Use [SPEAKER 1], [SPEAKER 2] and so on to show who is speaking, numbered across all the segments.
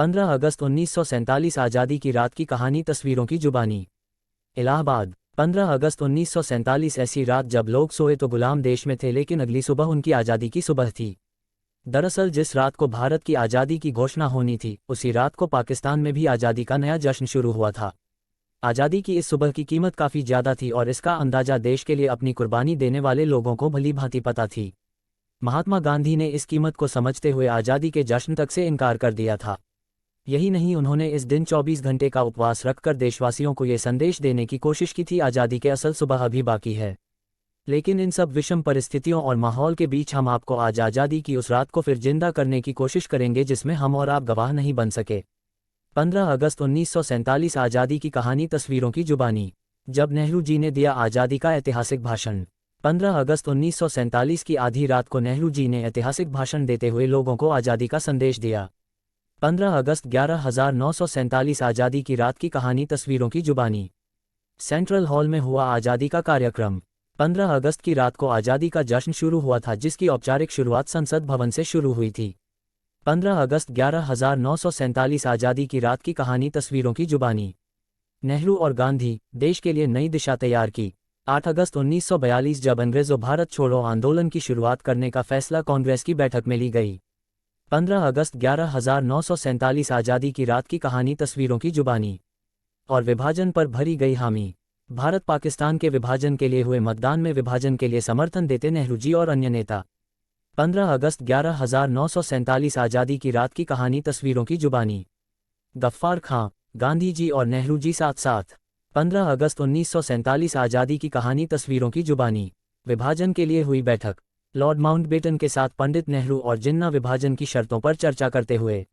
[SPEAKER 1] 15 अगस्त 1947 आज़ादी की रात की कहानी तस्वीरों की जुबानी। इलाहाबाद, 15 अगस्त 1947 ऐसी रात जब लोग सोए तो गुलाम देश में थे, लेकिन अगली सुबह उनकी आज़ादी की सुबह थी। दरअसल जिस रात को भारत की आज़ादी की घोषणा होनी थी, उसी रात को पाकिस्तान में भी आज़ादी का नया जश्न शुरू हुआ था। आज़ादी की इस सुबह की कीमत काफ़ी ज़्यादा थी और इसका अंदाज़ा देश के लिए अपनी कुर्बानी देने वाले लोगों को भली भांति पता थी। महात्मा गांधी ने इस कीमत को समझते हुए आज़ादी के जश्न तक से इनकार कर दिया था। यही नहीं, उन्होंने इस दिन 24 घंटे का उपवास रखकर देशवासियों को ये संदेश देने की कोशिश की थी, आज़ादी के असल सुबह अभी बाकी है। लेकिन इन सब विषम परिस्थितियों और माहौल के बीच हम आपको आज आज़ादी की उस रात को फिर जिंदा करने की कोशिश करेंगे जिसमें हम और आप गवाह नहीं बन सके। 15 अगस्त 1947 आज़ादी की कहानी तस्वीरों की जुबानी। जब नेहरू जी ने दिया आज़ादी का ऐतिहासिक भाषण। 15 अगस्त 1947 की आधी रात को नेहरू जी ने ऐतिहासिक भाषण देते हुए लोगों को आज़ादी का संदेश दिया। 15 अगस्त 11,947 आज़ादी की रात की कहानी तस्वीरों की जुबानी। सेंट्रल हॉल में हुआ आज़ादी का कार्यक्रम। 15 अगस्त की रात को आज़ादी का जश्न शुरू हुआ था, जिसकी औपचारिक शुरुआत संसद भवन से शुरू हुई थी। 15 अगस्त 11,947 आज़ादी की रात की कहानी तस्वीरों की जुबानी। नेहरू और गांधी, देश के लिए नई दिशा तैयार की। 8 अगस्त 1942 जब अंग्रेज़ों भारत छोड़ो आंदोलन की शुरुआत करने का फैसला कांग्रेस की बैठक में ली गई। 15 अगस्त 11,947 आज़ादी की रात की कहानी तस्वीरों की जुबानी। और विभाजन पर भरी गई हामी। भारत पाकिस्तान के विभाजन के लिए हुए मतदान में विभाजन के लिए समर्थन देते नेहरू जी और अन्य नेता। 15 अगस्त 11,947 आज़ादी की रात की कहानी तस्वीरों की जुबानी। गफ्फार खां, गांधी जी और नेहरू जी साथ साथ। 15 अगस्त 1947 आज़ादी की कहानी तस्वीरों की जुबानी। विभाजन के लिए हुई बैठक। लॉर्ड माउंटबेटन के साथ पंडित नेहरू और जिन्ना विभाजन की शर्तों पर चर्चा करते हुए।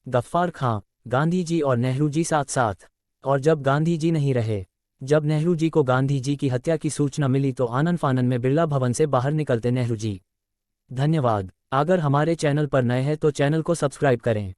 [SPEAKER 1] गफ्फार खां, गांधी जी और नेहरू जी साथ साथ। और जब गांधी जी नहीं रहे। जब नेहरू जी को गांधी जी की हत्या की सूचना मिली तो आनन फानन में बिरला भवन से बाहर निकलते नेहरू जी। धन्यवाद। अगर हमारे चैनल पर नए हैं तो चैनल को सब्सक्राइब करें।